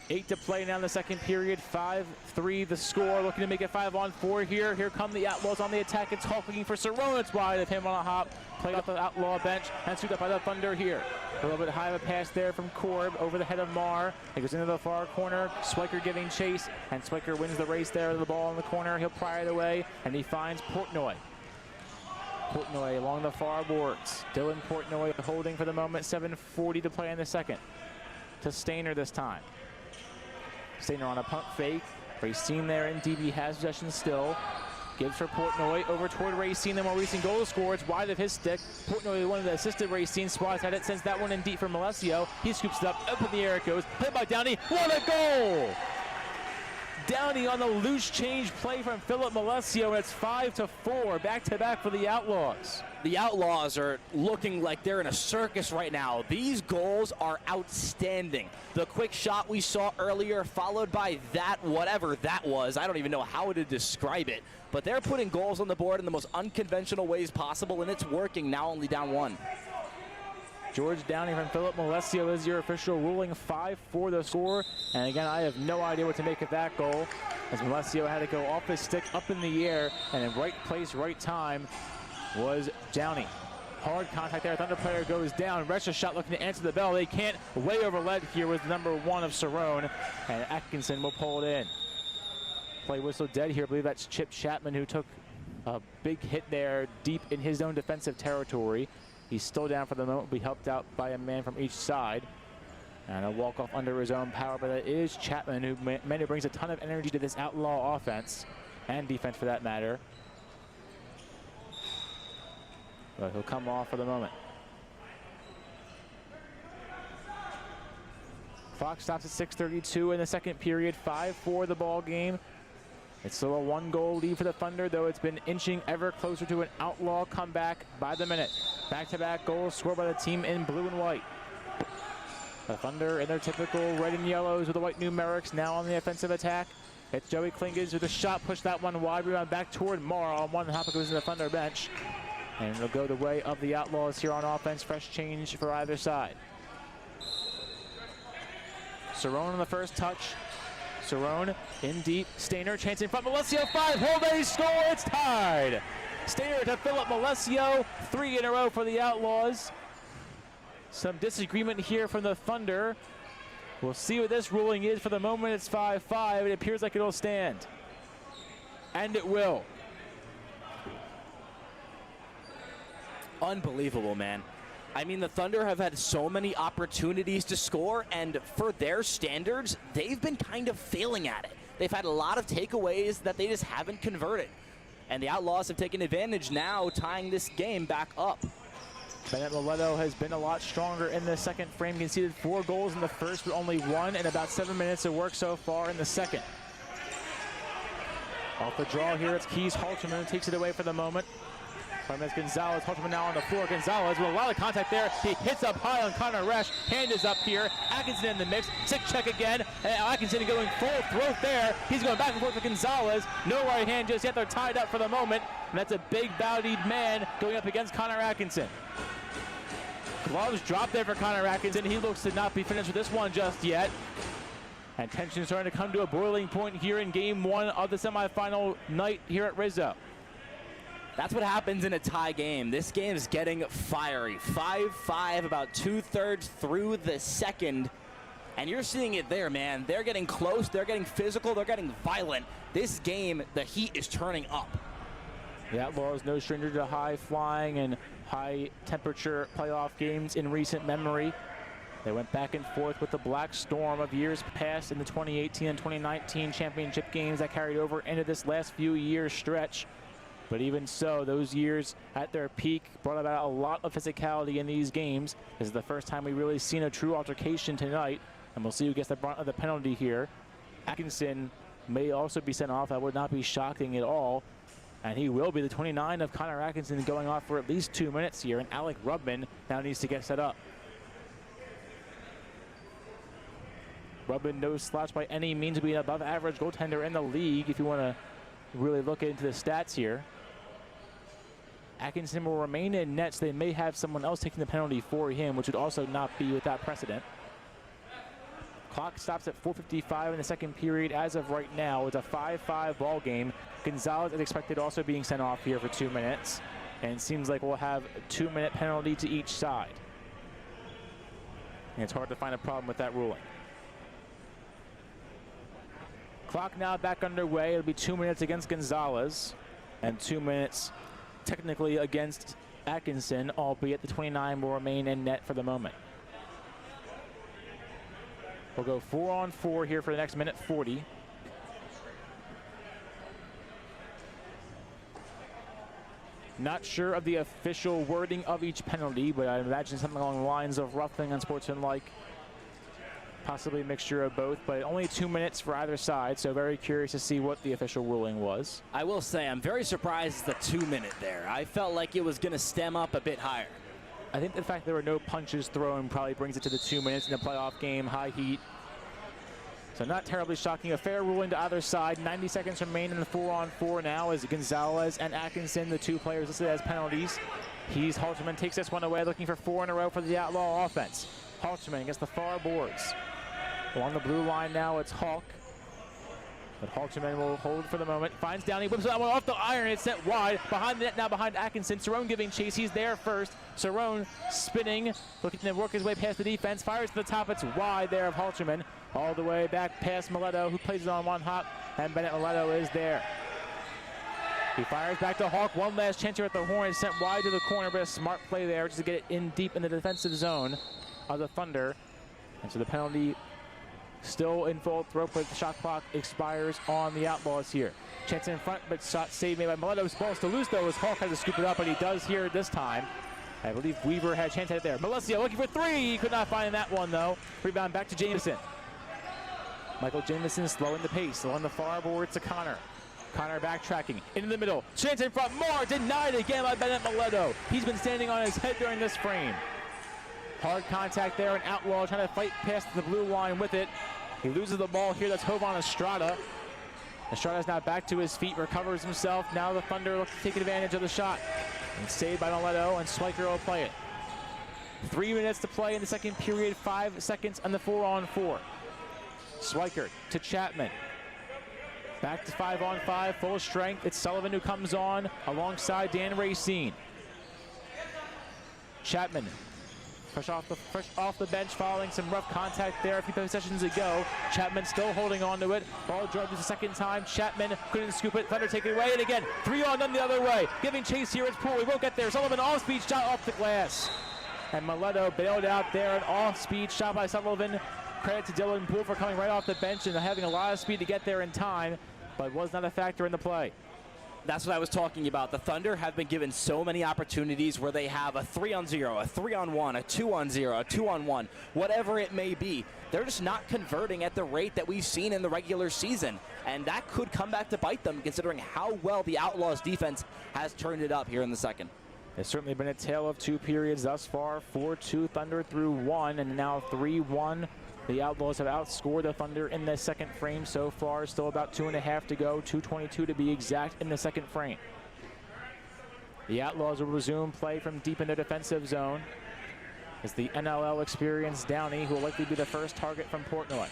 Speaker 1: Eight to play now in the second period. 5-3 the score. Looking to make it 5-on-4 here. Here come the Outlaws on the attack. It's Hulk looking for Cerrone. It's wide of him on a hop. Played off the Outlaw bench and scooped up by the Thunder here. A little bit high of a pass there from Korb over the head of Marr. It goes into the far corner. Swiker giving chase, and Swiker wins the race there. The ball in the corner. He'll pry it away, and he finds Portnoy. Portnoy along the far boards. Dylan Portnoy holding for the moment. 7:40 to play in the second. To Stainer this time. Stainer on a pump fake. Racine there in DB has possession still. Gives for Portnoy over toward Racine. The more Racine goal scorer. It's wide of his stick. Portnoy, the one that assisted Racine, swats at it. Sends that one in deep for Malesio. He scoops it up in the air it goes. Played by Downey. What a goal! Downey on the loose change play from Philip Malesio, and it's 5-4, back-to-back for the Outlaws.
Speaker 2: The Outlaws are looking like they're in a circus right now. These goals are outstanding. The quick shot we saw earlier, followed by that, whatever that was. I don't even know how to describe it. But they're putting goals on the board in the most unconventional ways possible, and it's working, now only down 1.
Speaker 1: George Downey from Philip Malesio is your official ruling. 5-4 the score. And again, I have no idea what to make of that goal, as Malesio had to go off his stick up in the air, and in right place, right time was Downey. Hard contact there. Thunder player goes down. Resch shot looking to answer the bell. They can't. Way over lead here with number 1 of Cerrone, and Atkinson will pull it in. Play whistle dead here. I believe that's Chip Chapman, who took a big hit there deep in his own defensive territory. He's still down for the moment, will be helped out by a man from each side. And a walk-off under his own power, but it is Chapman who brings a ton of energy to this Outlaw offense, and defense for that matter. But he'll come off for the moment. Clock stops at 6:32 in the second period. 5-4 the ball game. It's still a 1-goal lead for the Thunder, though it's been inching ever closer to an Outlaw comeback by the minute. Back-to-back goals scored by the team in blue and white. The Thunder in their typical red and yellows with the white numerics now on the offensive attack. It's Joey Klingis with a shot, push that one wide, rebound back toward Marr on one hop, it goes to the Thunder bench. And it'll go the way of the Outlaws here on offense. Fresh change for either side. Cerrone on the first touch. Cerrone in deep. Stainer chance in front. Malesio 5. Hold a score. It's tied. Stayer to Philip Malesio. 3 in a row for the Outlaws. Some disagreement here from the Thunder. We'll see what this ruling is. For the moment, it's 5-5. It appears like it'll stand. And it will.
Speaker 2: Unbelievable, man. I mean, the Thunder have had so many opportunities to score, and for their standards, they've been kind of failing at it. They've had a lot of takeaways that they just haven't converted. And the Outlaws have taken advantage now, tying this game back up.
Speaker 1: Bennett Mileto has been a lot stronger in the second frame. Conceded 4 goals in the first, but only 1 in about 7 minutes of work so far in the second. Off the draw here, it's Keys Halterman who takes it away for the moment. From Gonzalez, Halterman now on the floor. Gonzalez with a lot of contact there. He hits up high on Connor Resch. Hand is up here. Atkinson in the mix. Sick check again. And Atkinson going full throat there. He's going back and forth with Gonzalez. No right hand just yet. They're tied up for the moment. And that's a big bodied man going up against Connor Atkinson. Gloves dropped there for Connor Atkinson. He looks to not be finished with this one just yet. And tension starting to come to a boiling point here in game 1 of the semifinal night here at Rizzo.
Speaker 2: That's what happens in a tie game. This game is getting fiery. 5-5, about 2/3 through the second. And you're seeing it there, man. They're getting close, they're getting physical, they're getting violent. This game, the heat is turning up.
Speaker 1: The Outlaws no stranger to high flying and high temperature playoff games in recent memory. They went back and forth with the Black Storm of years past in the 2018 and 2019 championship games that carried over into this last few years stretch. But even so, those years at their peak brought about a lot of physicality in these games. This is the first time we've really seen a true altercation tonight, and we'll see who gets the brunt of the penalty here. Atkinson may also be sent off. That would not be shocking at all. And he will be the 29 of Connor Atkinson going off for at least 2 minutes here, and Alec Rubman now needs to get set up. Rubman no slouch by any means, to be an above average goaltender in the league if you want to really look into the stats here. Atkinson will remain in net, so they may have someone else taking the penalty for him, which would also not be without precedent. Clock stops at 4:55 in the second period. As of right now, it's a 5-5 ball game. Gonzalez is expected also being sent off here for 2 minutes, and it seems like we'll have a 2-minute penalty to each side. And it's hard to find a problem with that ruling. Clock now back underway. It'll be 2 minutes against Gonzalez and 2 minutes technically against Atkinson, albeit the 29 will remain in net for the moment. We'll go 4-on-4 here for the next minute 40. Not sure of the official wording of each penalty, but I imagine something along the lines of roughing, unsportsmanlike, possibly a mixture of both, but only 2 minutes for either side, so very curious to see what the official ruling was.
Speaker 2: I will say, I'm very surprised it's the 2 minute there. I felt like it was going to stem up a bit higher.
Speaker 1: I think the fact there were no punches thrown probably brings it to the 2 minutes in a playoff game, high heat. So not terribly shocking. A fair ruling to either side. 90 seconds remain in the 4-on-4 now as Gonzalez and Atkinson, the two players listed as penalties. Halterman takes this one away, looking for 4 in a row for the Outlaw offense. Halterman against the far boards. Along the blue line now, it's Hawk. But Halterman will hold for the moment. Finds down, he whips that one off the iron. It's sent wide. Behind the net now, behind Atkinson. Cerrone giving chase. He's there first. Cerrone spinning, looking to work his way past the defense. Fires to the top. It's wide there of Halterman. All the way back past Mileto, who plays it on one hop. And Bennett Mileto is there. He fires back to Hawk. One last chance here at the horn. Sent wide to the corner, but a smart play there just to get it in deep in the defensive zone of the Thunder. And so the penalty still in full throat, but the shot clock expires on the Outlaws here. Chance in front, but shot saved made by Mileto's. Ball's to loose though, as Hawk had to scoop it up, but he does here this time. I believe Weaver had a chance at it there. Malesio looking for 3. He could not find that one though. Rebound back to Jameson. Michael Jameson slowing the pace. Along the far boards to Connor. Connor backtracking into the middle. Chance in front. More denied again by Bennett Mileto. He's been standing on his head during this frame. Hard contact there, and Outlaw trying to fight past the blue line with it. He loses the ball here. That's Jovan Estrada. Estrada's now back to his feet, recovers himself. Now the Thunder look to take advantage of the shot. And saved by Mileto, and Swiker will play it. 3 minutes to play in the second period, 5 seconds on the 4-on-4. Swiker to Chapman. Back to 5-on-5, full strength. It's Sullivan who comes on alongside Dan Racine. Chapman, fresh off the bench, following some rough contact there a few possessions ago. Chapman still holding on to it. Ball drugged the second time. Chapman couldn't scoop it. Thunder take it away, and again, 3-on-none the other way. Giving chase here. It's Poole. He won't get there. Sullivan off-speed shot off the glass. And Mileto bailed out there. An off-speed shot by Sullivan. Credit to Dylan Poole for coming right off the bench and having a lot of speed to get there in time, but was not a factor in the play.
Speaker 2: That's what I was talking about. The Thunder have been given so many opportunities where they have a 3-on-0, a 3-on-1, a 2-on-0, a 2-on-1, whatever it may be. They're just not converting at the rate that we've seen in the regular season, and that could come back to bite them considering how well the Outlaws defense has turned it up here in the second.
Speaker 1: It's certainly been a tale of two periods thus far. 4-2 Thunder through 1, and now 3-1. The Outlaws have outscored the Thunder in the second frame so far. Still about 2.5 to go, 2:22 to be exact in the second frame. The Outlaws will resume play from deep in their defensive zone as the NLL experienced Downey, who will likely be the first target from Portnoy.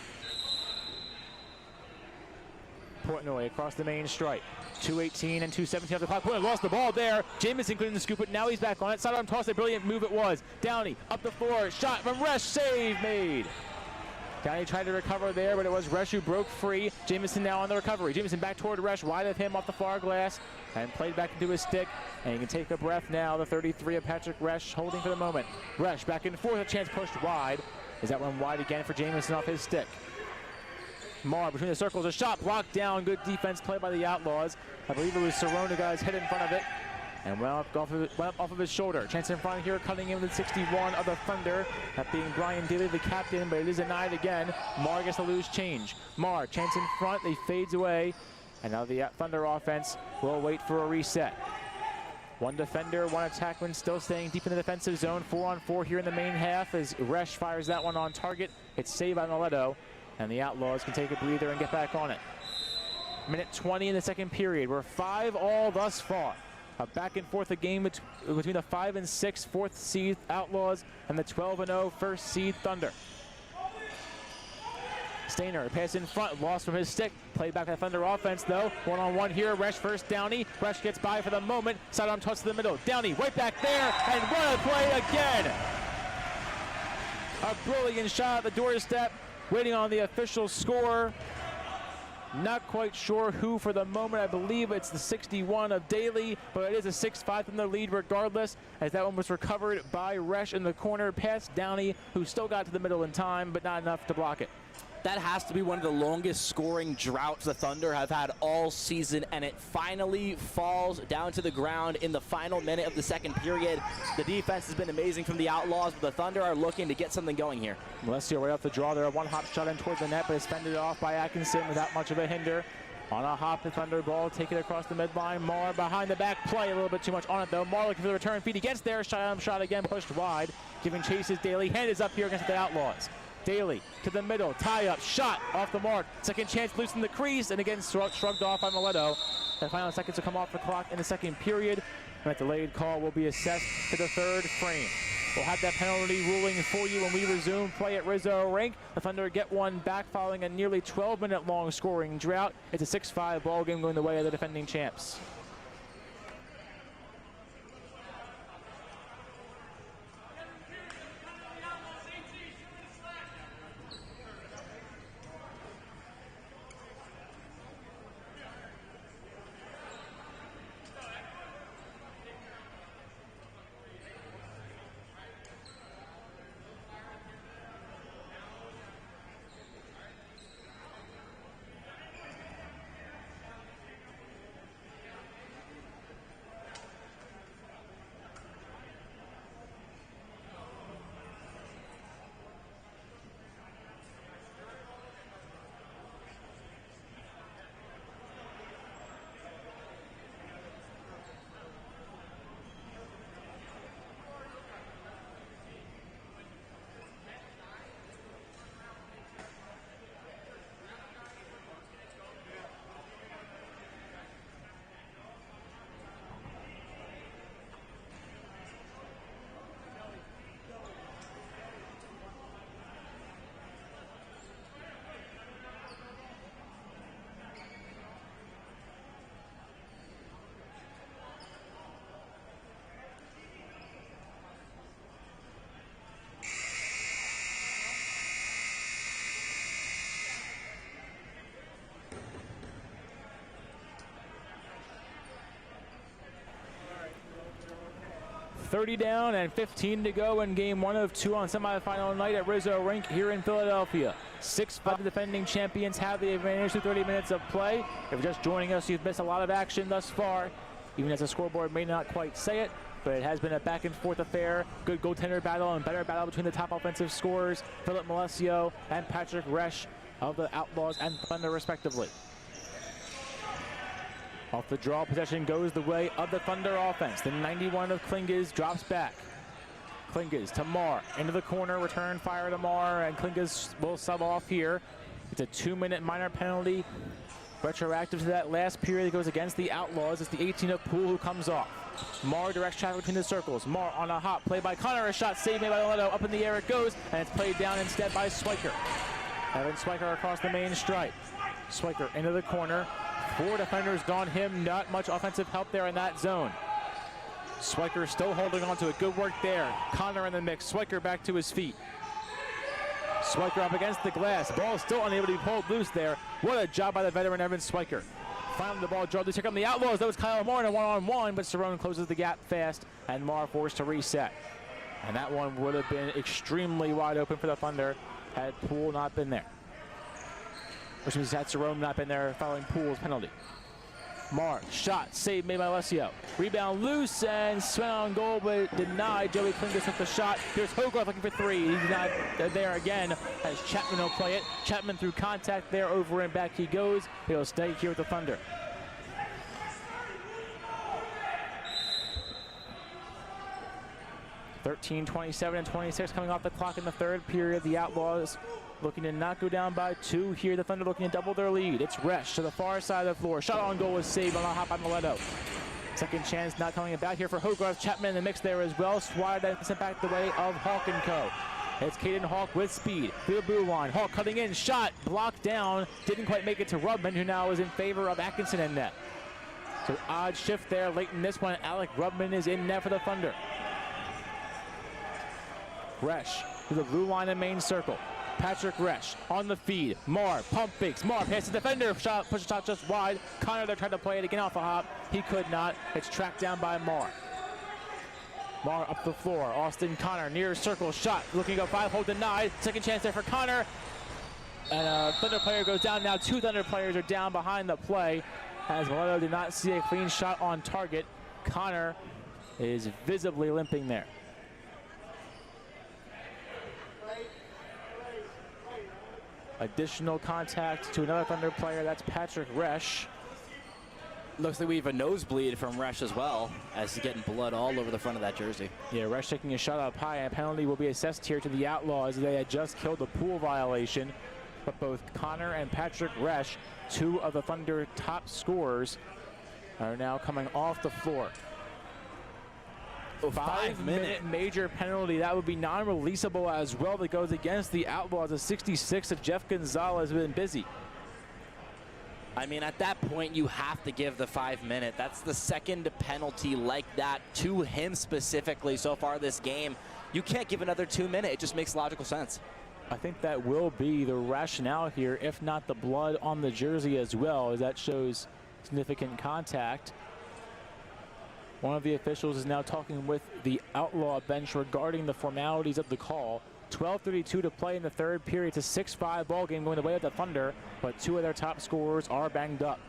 Speaker 1: Portnoy across the main stripe. 2:18 and 2:17 off the clock. Portnoy lost the ball there. Jamison couldn't scoop it. Now he's back on it. Sidearm toss, a brilliant move it was. Downey up the floor. Shot from Resch. Save made. Downey tried to recover there, but it was Resch who broke free. Jamison now on the recovery. Jamison back toward Resch, wide of him off the far glass, and played back into his stick. And he can take a breath now. The 33 of Patrick Resch holding for the moment. Resch back and forth, a chance pushed wide. Is that one wide again for Jamison off his stick? Marr between the circles, a shot blocked down. Good defense play by the Outlaws. I believe it was Cerrone who got his head in front of it and went up off of his shoulder. Chance in front here, cutting in with 61 of the Thunder. That being Brian Daly, the captain, but it is denied again. Marr gets to lose change. Marr, chance in front, he fades away. And now the Thunder offense will wait for a reset. One defender, one attackman still staying deep in the defensive zone. 4-on-4 here in the main half as Resch fires that one on target. It's saved by Mileto, and the Outlaws can take a breather and get back on it. Minute 20 in the second period. We're 5-all thus far. A back and forth a game between the 5 and 6 fourth seed Outlaws and the 12-0 first seed Thunder. Stainer, pass in front, lost from his stick. Played back by the Thunder offense though. 1-on-1 here, Resch first Downey. Resch gets by for the moment. Sidearm toss to the middle. Downey right back there, and what a play again! A brilliant shot at the doorstep, waiting on the official score. Not quite sure who for the moment. I believe it's the 61 of Daly, but it is a 6-5 from the lead regardless, as that one was recovered by Resch in the corner, past Downey, who still got to the middle in time, but not enough to block it.
Speaker 2: That has to be one of the longest scoring droughts the Thunder have had all season, and it finally falls down to the ground in the final minute of the second period. The defense has been amazing from the Outlaws, but the Thunder are looking to get something going here.
Speaker 1: Alessio right off the draw there, a one-hop shot in towards the net, but it's fended off by Atkinson without much of a hinder. On a hop, the Thunder ball, take it across the midline. Marr behind the back play, a little bit too much on it though. Marr looking for the return feed, he gets there, shot again, pushed wide. Giving chases Daly, hand is up here against the Outlaws. Daly to the middle, tie up, shot off the mark. Second chance loose in the crease, and again shrugged off by Mileto. The final seconds will come off the clock in the second period. And that delayed call will be assessed to the third frame. We'll have that penalty ruling for you when we resume play at Rizzo Rink. The Thunder get one back following a nearly 12-minute long scoring drought. It's a 6-5 ball game going the way of the defending champs. 30 down and 15 to go in game 1 of 2 on semifinal night at Rizzo Rink here in Philadelphia. 6-5 defending champions have the advantage through 30 minutes of play. If you're just joining us, you've missed a lot of action thus far, even as the scoreboard may not quite say it, but it has been a back and forth affair. Good goaltender battle and better battle between the top offensive scorers, Philip Malesio and Patrick Resch of the Outlaws and Thunder respectively. Off the draw, possession goes the way of the Thunder offense. The 91 of Klinges drops back. Klinges to Marr, into the corner, return fire to Marr, and Klinges will sub off here. It's a 2-minute minor penalty, retroactive to that last period that goes against the Outlaws. It's the 18 of Poole who comes off. Marr directs traffic between the circles. Marr on a hop, play by Connor, a shot saved made by Leto. Up in the air it goes, and it's played down instead by Swiker. Evan Swiker across the main stripe. Swiker into the corner. 4 defenders on him, not much offensive help there in that zone. Swiker still holding on to it, good work there. Connor in the mix, Swiker back to his feet. Swiker up against the glass, ball still unable to be pulled loose there. What a job by the veteran Evan Swiker. Finally the ball drawn loose, here come the Outlaws, that was Kyle Marr in a one-on-one, but Cerrone closes the gap fast and Marr forced to reset. And that one would have been extremely wide open for the Thunder had Poole not been there. Which means had Cerrone not been there following Poole's penalty. Marr, shot, save made by Alessio. Rebound loose and swung on goal, but denied. Joey Klinges took the shot. Here's Hogarth looking for 3. He's not there again as Chapman will play it. Chapman through contact there, over and back he goes. He'll stay here with the Thunder. (13:27 and 26 coming off the clock in the third period. The Outlaws looking to not go down by 2 here. The Thunder looking to double their lead. It's Resch to the far side of the floor. Shot on goal was saved on a hop by Mileto. Second chance not coming back here for Hogarth. Chapman in the mix there as well. Swatted and sent back the way of Hawk and Co. It's Caden Hawk with speed through the blue line. Hawk cutting in, shot, blocked down. Didn't quite make it to Rubman, who now is in favor of Atkinson in net. So odd shift there late in this one. Alec Rubman is in net for the Thunder. Resch to the blue line and main circle. Patrick Resch on the feed. Marr, pump fakes. Marr passes the defender. Shot, pushes shot just wide. Connor there tried to play it again off a hop. He could not. It's tracked down by Marr. Marr up the floor. Austin Connor near circle. Shot. Looking to go 5-hole denied. Second chance there for Connor. And a Thunder player goes down now. 2 Thunder players are down behind the play as Mileto did not see a clean shot on target. Connor is visibly limping there. Additional contact to another Thunder player. That's Patrick Resch.
Speaker 2: Looks like we have a nosebleed from Resch as well, as he's getting blood all over the front of that jersey.
Speaker 1: Yeah, Resch taking a shot up high, and a penalty will be assessed here to the Outlaws. They had just killed the Poole violation, but both Connor and Patrick Resch, 2 of the Thunder top scorers, are now coming off the floor. 5-minute major penalty. That would be non-releasable as well. That goes against the Outlaws. A 66 of Jeff Gonzalez has been busy.
Speaker 2: I mean, at that point, you have to give the 5-minute. That's the second penalty like that to him specifically so far this game. You can't give another 2-minute. It just makes logical sense.
Speaker 1: I think that will be the rationale here, if not the blood on the jersey as well, as that shows significant contact. One of the officials is now talking with the Outlaw bench regarding the formalities of the call. 12:32 to play in the third period. It's a 6-5 ball game going the way of the Thunder, but 2 of their top scorers are banged up.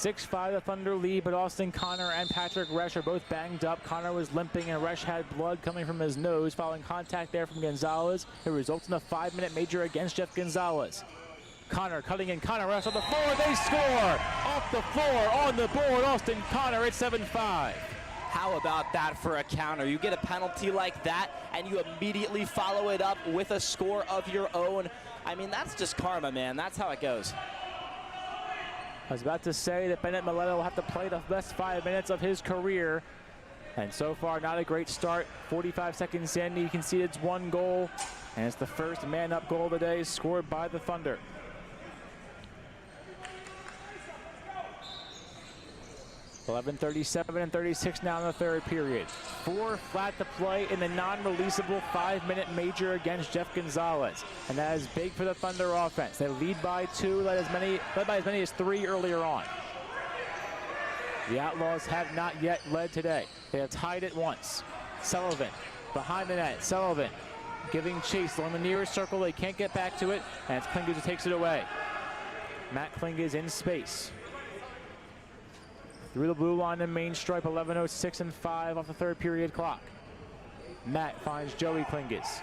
Speaker 1: 6-5 the Thunder lead, but Austin Connor and Patrick Resch are both banged up. Connor was limping and Resch had blood coming from his nose following contact there from Gonzalez. It results in a 5-minute major against Jeff Gonzalez. Connor cutting in, Connor Resch on the floor, they score! Off the floor, on the board, Austin Connor, it's 7-5.
Speaker 2: How about that for a counter? You get a penalty like that and you immediately follow it up with a score of your own. I mean, that's just karma, man. That's how it goes.
Speaker 1: I was about to say that Bennett Mileto will have to play the best 5 minutes of his career. And so far, not a great start. 45 seconds in, you can see it's 1 goal. And it's the first man-up goal of the day scored by the Thunder. .37 and 36 now in the third period. 4 flat to play in the non-releasable 5-minute major against Jeff Gonzalez. And that is big for the Thunder offense. They lead by 2, led by as many as 3 earlier on. The Outlaws have not yet led today. They have tied it once. Sullivan behind the net. Sullivan giving chase along the nearest circle. They can't get back to it, and it's Klinges who takes it away. Matt Klinges in space. Through the blue line and main stripe, 11:06 and 5 off the third period clock. Matt finds Joey Klinges.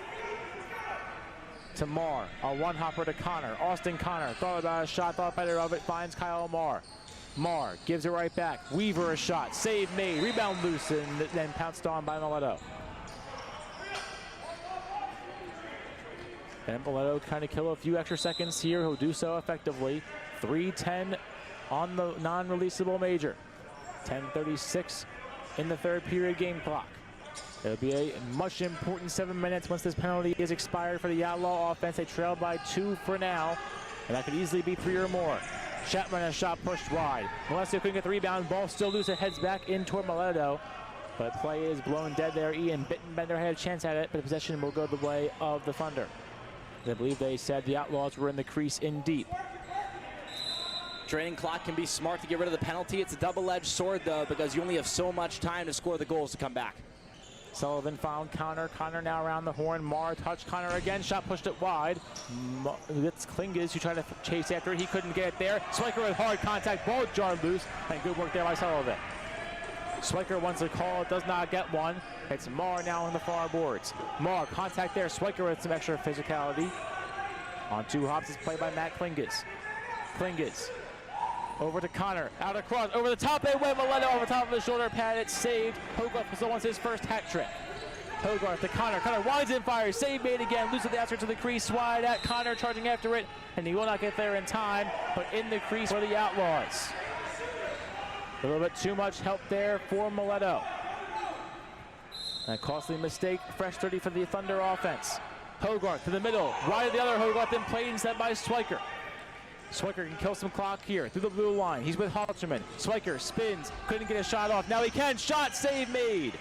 Speaker 1: To Marr, a one-hopper to Connor. Austin Connor thought about a shot, thought better of it, finds Kyle Marr. Marr gives it right back. Weaver a shot, save made, rebound loose, and then pounced on by Mileto. And Mileto trying to kill a few extra seconds here. He'll do so effectively. 3:10 on the non-releasable major. 10:36 in the third period game clock. It'll be a much important 7 minutes once this penalty is expired for the Outlaw offense. They trail by 2 for now, and that could easily be 3 or more. Chapman a shot pushed wide. Malesio couldn't get the rebound. Ball still loose. It heads back in toward Mileto, but play is blown dead there. Ian Bittenbender had a chance at it, but the possession will go the way of the Thunder. I believe they said the Outlaws were in the crease in deep.
Speaker 2: Draining clock can be smart to get rid of the penalty. It's a double-edged sword, though, because you only have so much time to score the goals to come back.
Speaker 1: Sullivan found Connor. Connor now around the horn. Marr touched Connor again. Shot pushed it wide. It's Klinges who tried to chase after it. He couldn't get it there. Swiker with hard contact. Ball jarred loose. And good work there by Sullivan. Swiker wants a call. Does not get one. It's Marr now on the far boards. Marr, contact there. Swiker with some extra physicality. On 2 hops is played by Matt Klinges. Klinges. Over to Connor, out across, over the top they went, Mileto over the top of his shoulder pad, it's saved. Hogarth still wants his first hat trick. Hogarth to Connor, Connor winds and fires, save made again, loose at the outskirts of the crease, wide at Connor, charging after it, and he will not get there in time, but in the crease for the Outlaws. A little bit too much help there for Mileto. A costly mistake, fresh 30 for the Thunder offense. Hogarth to the middle, right of the other Hogarth, then played instead by Swiker. Swiker can kill some clock here through the blue line. He's with Halterman. Swiker spins, couldn't get a shot off. Now he can. Shot, save made.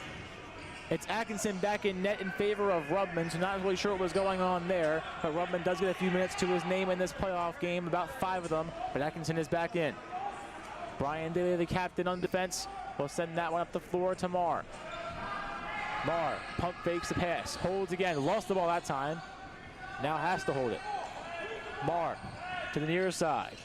Speaker 1: It's Atkinson back in net in favor of Rubman, so not really sure what was going on there. But Rubman does get a few minutes to his name in this playoff game, about 5 of them. But Atkinson is back in. Brian Daly, the captain on defense, will send that one up the floor to Marr. Marr pump fakes the pass, holds again, lost the ball that time. Now has to hold it. Marr to the near side,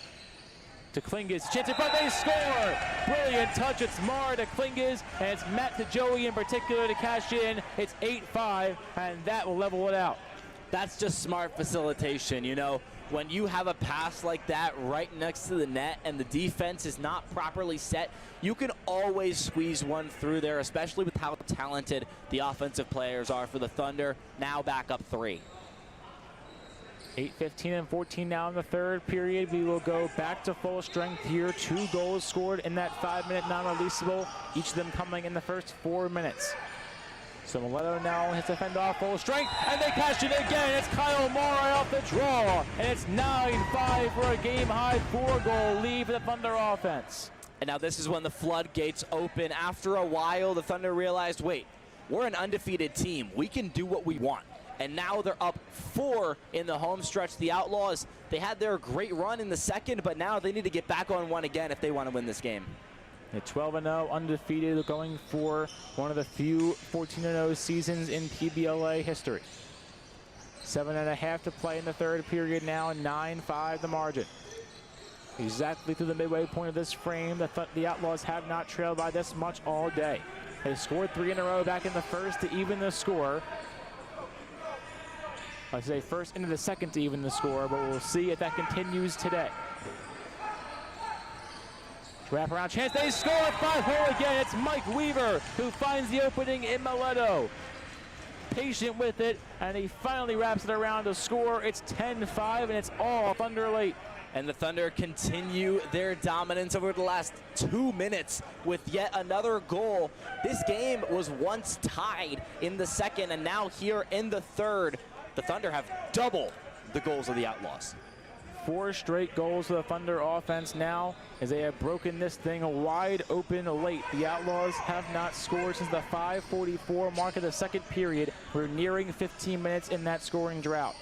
Speaker 1: to Klinges, chance in front, they score! Brilliant touch, it's Marr to Klinges, and it's Matt to Joey in particular to cash in. It's 8-5, and that will level it out.
Speaker 2: That's just smart facilitation, you know. When you have a pass like that right next to the net and the defense is not properly set, you can always squeeze one through there, especially with how talented the offensive players are for the Thunder. Now back up 3.
Speaker 1: 8:15 and 14 now in the third period. We will go back to full strength here. 2 goals scored in that 5-minute non-releasable, each of them coming in the first 4 minutes. So Mileto now has to fend off full strength, and they cash it again. It's Kyle Marr off the draw, and it's 9-5 for a game-high 4-goal lead for the Thunder offense.
Speaker 2: And now this is when the floodgates open. After a while, the Thunder realized, wait, we're an undefeated team. We can do what we want. And now they're up 4 in the home stretch. The Outlaws, they had their great run in the second, but now they need to get back on one again if they want to win this game.
Speaker 1: At 12-0, undefeated, going for one of the few 14-0 seasons in PBLA history. 7.5 to play in the third period now, and 9-5 the margin. Exactly through the midway point of this frame, the Outlaws have not trailed by this much all day. They scored 3 in a row back in the first to even the score. I'd say first into the second to even the score, but we'll see if that continues today. Wraparound chance, they score at 5-hole again. It's Mike Weaver who finds the opening in Mileto. Patient with it, and he finally wraps it around to score. It's 10-5, and it's all Thunder late.
Speaker 2: And the Thunder continue their dominance over the last 2 minutes with yet another goal. This game was once tied in the second, and now here in the third, the Thunder have double the goals of the Outlaws.
Speaker 1: 4 straight goals for the Thunder offense now as they have broken this thing wide open late. The Outlaws have not scored since the 5:44 mark of the second period. We're nearing 15 minutes in that scoring drought.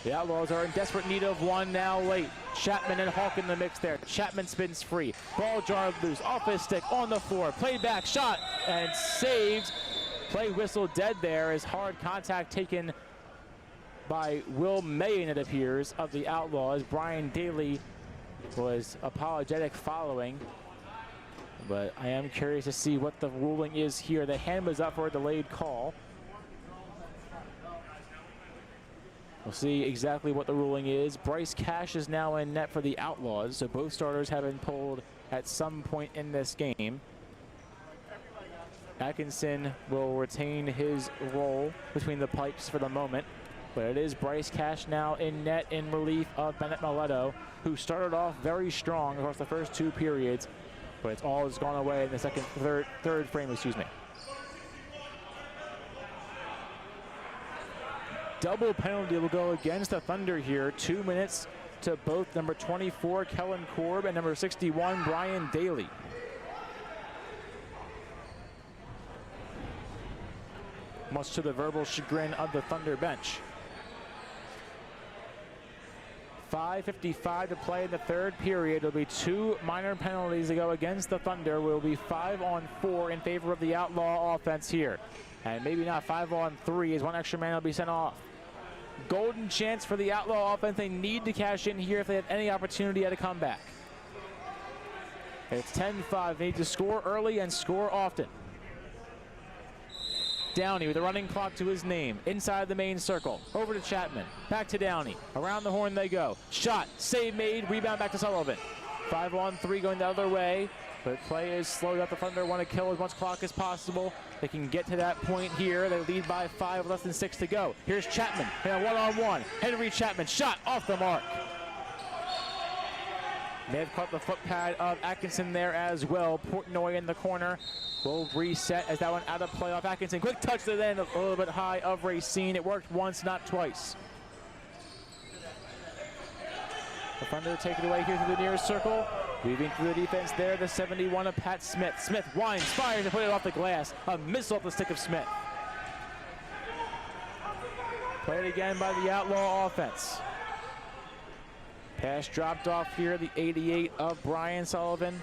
Speaker 1: The Outlaws are in desperate need of one now late. Chapman and Hawk in the mix there. Chapman spins free. Ball jarred loose, off his stick, on the floor. Played back, shot, and saved. Play whistle dead there as hard contact taken by Will Mayen, it appears, of the Outlaws. Brian Daly was apologetic following, but I am curious to see what the ruling is here. The hand was up for a delayed call. We'll see exactly what the ruling is. Bryce Cash is now in net for the Outlaws, so both starters have been pulled at some point in this game. Atkinson will retain his role between the pipes for the moment, but it is Bryce Cash now in net in relief of Bennett Mileto, who started off very strong across the first 2 periods, but it's all has gone away in the third frame, excuse me. Double penalty will go against the Thunder here. 2 minutes to both number 24, Kellen Korb, and number 61, Brian Daly. Much to the verbal chagrin of the Thunder bench. 5:55 to play in the third period. There'll be 2 minor penalties to go against the Thunder. Will be 5-on-4 in favor of the Outlaw offense here. And maybe not 5-on-3 as one extra man will be sent off. Golden chance for the Outlaw offense. They need to cash in here if they have any opportunity at a comeback. It's 10-5. They need to score early and score often. Downey with a running clock to his name. Inside the main circle. Over to Chapman. Back to Downey. Around the horn they go. Shot. Save made. Rebound back to Sullivan. 5-on-3 going the other way. But play is slowed up. The Thunder want to kill as much clock as possible. They can get to that point here. They lead by 5 with less than 6 to go. Here's Chapman in a one-on-one. Henry Chapman shot off the mark. May have caught the foot pad of Atkinson there as well. Portnoy in the corner will reset as that one out of play off Atkinson. Quick touch to the end, a little bit high of Racine. It worked once, not twice. The Thunder take it away here through the nearest circle. Weaving through the defense there, the 71 of Pat Smith. Smith winds, fires, and put it off the glass. A miss off the stick of Smith. Played again by the Outlaw offense. Pass dropped off here, the 88 of Brian Sullivan.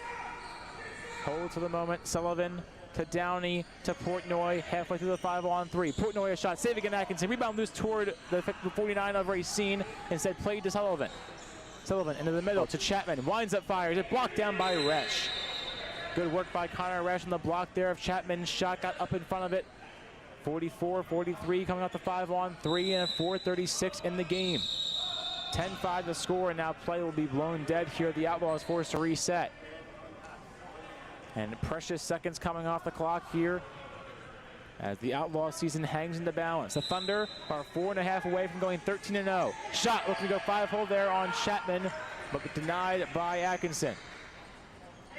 Speaker 1: Hold for the moment, Sullivan to Downey to Portnoy, halfway through the 5-on-3. Portnoy a shot, save again Atkinson. Rebound loose toward the 49 of Racine, instead played to Sullivan. Sullivan into the middle to Chapman, winds up, fires, it blocked down by Resch. Good work by Connor Resch on the block there of Chapman's shot, got up in front of it. 44-43 coming off the 5-on-3 and a 4:36 in the game. 10-5 the score, and now play will be blown dead here. The Outlaws forced to reset. And precious seconds coming off the clock here as the Outlaw season hangs in the balance. The Thunder are 4.5 away from going 13-0. Shot looking to go 5-hole there on Chapman, but denied by Atkinson.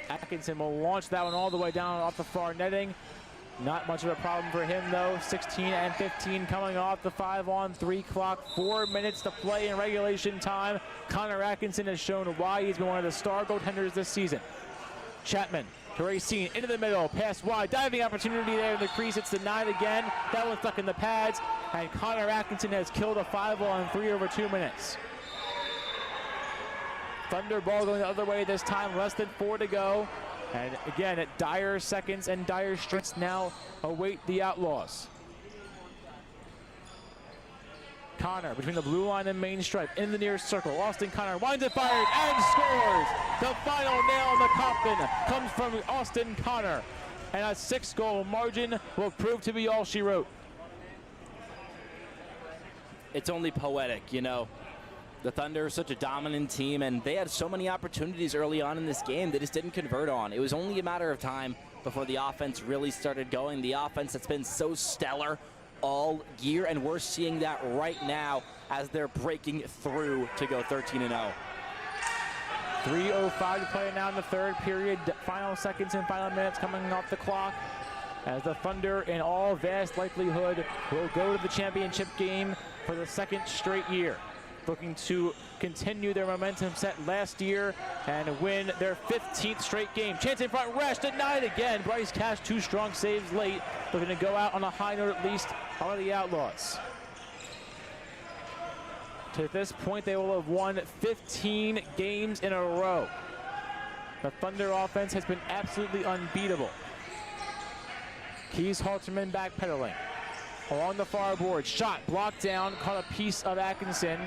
Speaker 1: Atkinson will launch that one all the way down off the far netting. Not much of a problem for him though. 16-15 coming off the 5-on-3 clock. 4 minutes to play in regulation time. Connor Atkinson has shown why he's been one of the star goaltenders this season. Chapman to Racine into the middle, pass wide, diving opportunity there in the crease. It's denied again. That one stuck in the pads, and Connor Atkinson has killed a 5-on-3 over 2 minutes. Thunder ball going the other way this time, less than 4 to go. And again, at dire seconds and dire straits now await the Outlaws. Connor between the blue line and main stripe in the near circle. Austin Connor winds it, fired, and scores! The final nail in the coffin comes from Austin Connor. And a 6-goal margin will prove to be all she wrote.
Speaker 2: It's only poetic, you know. The Thunder are such a dominant team, and they had so many opportunities early on in this game they just didn't convert on. It was only a matter of time before the offense really started going. The offense that's been so stellar all year, and we're seeing that right now as they're breaking through to go 13-0.
Speaker 1: 3:05 to play now in the third period. Final seconds and final minutes coming off the clock as the Thunder, in all vast likelihood, will go to the championship game for the second straight year, looking to continue their momentum set last year and win their 15th straight game. Chance in front, Resch denied again. Bryce Cash, 2 strong saves late, looking to go out on a high note at least on the Outlaws. To this point, they will have won 15 games in a row. The Thunder offense has been absolutely unbeatable. Keys Halterman backpedaling. Along the far board, shot blocked down, caught a piece of Atkinson,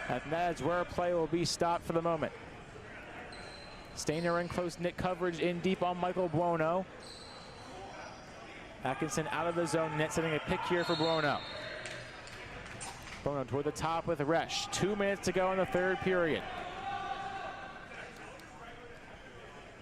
Speaker 1: and that is where play will be stopped for the moment. Stainer in close knit coverage in deep on Michael Buono. Atkinson out of the zone net, setting a pick here for Buono. Buono toward the top with Resch. 2 minutes to go in the third period.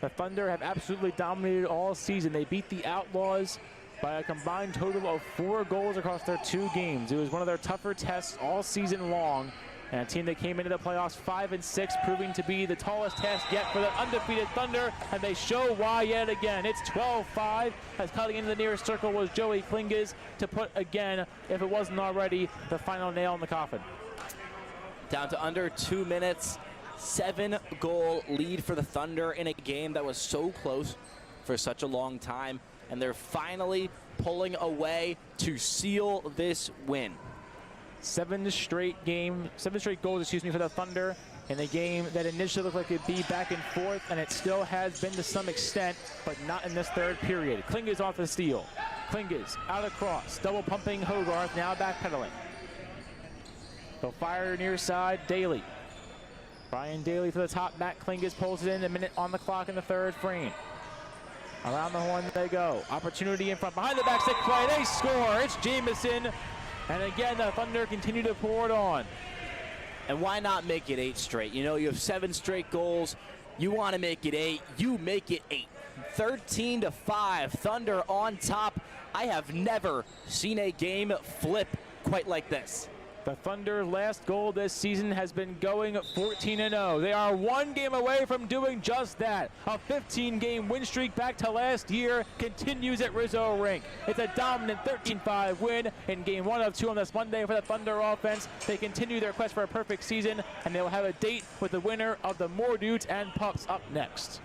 Speaker 1: The Thunder have absolutely dominated all season. They beat the Outlaws by a combined total of 4 goals across their 2 games. It was one of their tougher tests all season long. And a team that came into the playoffs 5-6, proving to be the tallest task yet for the undefeated Thunder, and they show why yet again. It's 12-5, as cutting into the nearest circle was Joey Klinges to put again, if it wasn't already, the final nail in the coffin.
Speaker 2: Down to under 2 minutes, 7-goal lead for the Thunder in a game that was so close for such a long time, and they're finally pulling away to seal this win.
Speaker 1: 7 straight goals, for the Thunder in a game that initially looked like it'd be back and forth, and it still has been to some extent, but not in this third period. Klinges off the steal. Klinges out across, double pumping Hogarth, now backpedaling. They'll fire near side, Daly. Brian Daly for the top back, Klinges pulls it in, a minute on the clock in the third frame. Around the horn they go. Opportunity in front, behind the back stick play, they score. It's Jamison. And again, the Thunder continue to pour it on.
Speaker 2: And why not make it 8 straight? You know, you have 7 straight goals. You want to make it 8. You make it 8. 13-5, Thunder on top. I have never seen a game flip quite like this.
Speaker 1: The Thunder's last goal this season has been going 14-0. They are 1 game away from doing just that. A 15-game win streak back to last year continues at Rizzo Rink. It's a dominant 13-5 win in game 1 of 2 on this Monday for the Thunder offense. They continue their quest for a perfect season, and they will have a date with the winner of the More Dudes and Pups up next.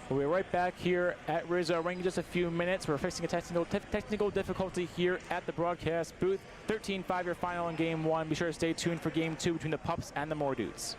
Speaker 1: We'll be right back here at Rizzo Rink in just a few minutes. We're facing a technical difficulty here at the broadcast booth. 13-5 your final in game 1. Be sure to stay tuned for game 2 between the Pups and the More Dudes.